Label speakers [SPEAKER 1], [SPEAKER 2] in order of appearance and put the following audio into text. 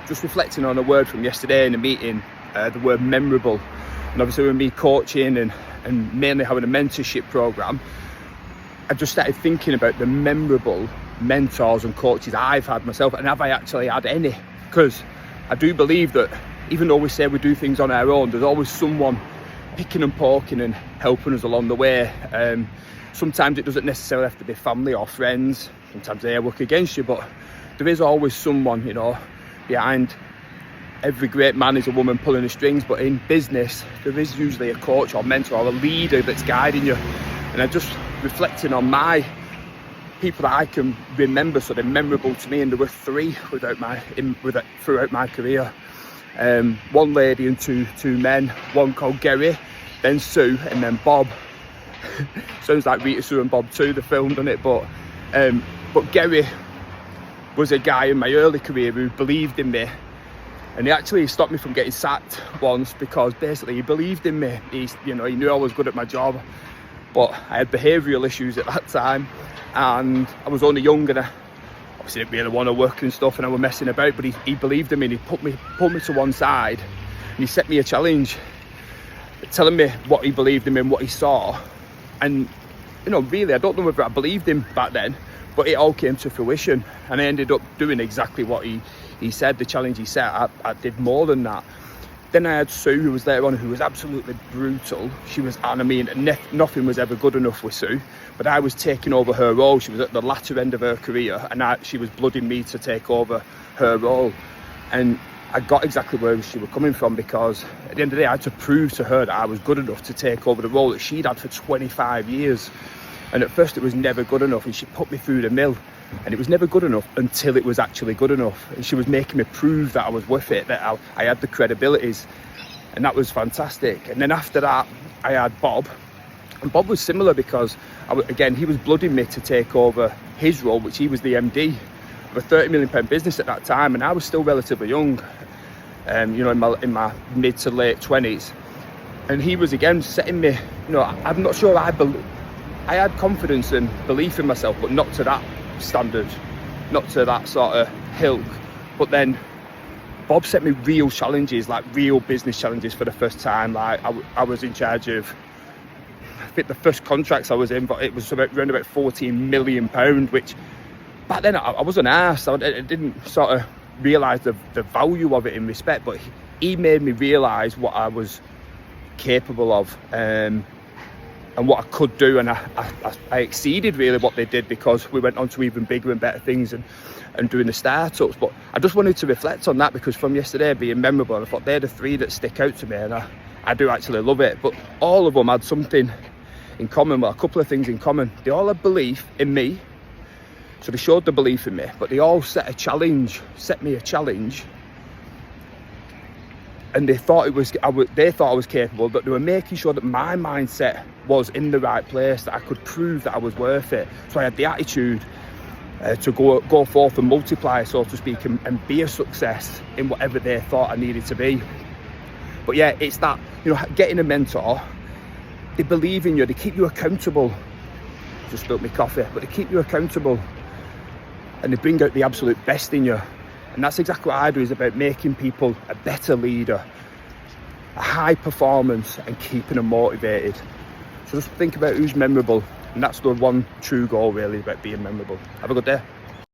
[SPEAKER 1] just reflecting on a word from yesterday in a meeting, the word memorable. And obviously with me coaching and mainly having a mentorship program, I just started thinking about the memorable mentors and coaches I've had myself, and have I actually had any? Because I do believe that even though we say we do things on our own, there's always someone picking and poking and helping us along the way. Sometimes it doesn't necessarily have to be family or friends. Sometimes they work against you, but there is always someone, you know, behind every great man is a woman pulling the strings. But in business, there is usually a coach or mentor or a leader that's guiding you. And I'm just reflecting on my people that I can remember, so they're memorable to me, and there were three throughout my career. One lady and two men, one called Gary, then Sue, and then Bob. Sounds like Rita, Sue and Bob too, the film, doesn't it? But Gary was a guy in my early career who believed in me, and he actually stopped me from getting sacked once because basically he believed in me. He knew I was good at my job, but I had behavioural issues at that time, and I was only young, and I obviously didn't really want to work and stuff, and I was messing about. But he believed in me, and he pulled me to one side, and he set me a challenge, telling me what he believed in me and what he saw. And really, I don't know whether I believed him back then, but it all came to fruition, and I ended up doing exactly what he said, the challenge he set. I did more than that. Then I had Sue, who was there on, who was absolutely brutal. She was, and I mean, nothing was ever good enough with Sue, but I was taking over her role. She was at the latter end of her career, and she was blooding me to take over her role. And I got exactly where she was coming from, because at the end of the day, I had to prove to her that I was good enough to take over the role that she'd had for 25 years. And at first it was never good enough, and she put me through the mill, and it was never good enough until it was actually good enough. And she was making me prove that I was worth it, that I had the credibilities, and that was fantastic. And then after that, I had Bob, and Bob was similar, because again, he was blooding me to take over his role, which he was the MD of a £30 million business at that time, and I was still relatively young, in my mid to late 20s. And he was again setting me, I'm not sure I had confidence and belief in myself, but not to that standard, not to that sort of hill. But then Bob set me real challenges, like real business challenges for the first time. Like I was in charge of, I think the first contracts I was in, but it was around about £14 million, which back then I wasn't arsed. I didn't sort of realise the value of it in respect, but he made me realise what I was capable of, and what I could do, and I exceeded really what they did, because we went on to even bigger and better things and doing the startups. But I just wanted to reflect on that, because from yesterday being memorable, I thought they're the three that stick out to me, and I do actually love it. But all of them had something in common, well, a couple of things in common. They all had belief in me, so they showed the belief in me, but they all set me a challenge, and they thought I was capable, but they were making sure that my mindset was in the right place, that I could prove that I was worth it. So I had the attitude to go forth and multiply, so to speak, and be a success in whatever they thought I needed to be. But yeah, it's that, getting a mentor, they believe in you, they keep you accountable. Just spilled my coffee, but they keep you accountable, and they bring out the absolute best in you. And that's exactly what I do, is about making people a better leader, a high performance, and keeping them motivated. So just think about who's memorable, and that's the one true goal really, about being memorable. Have a good day.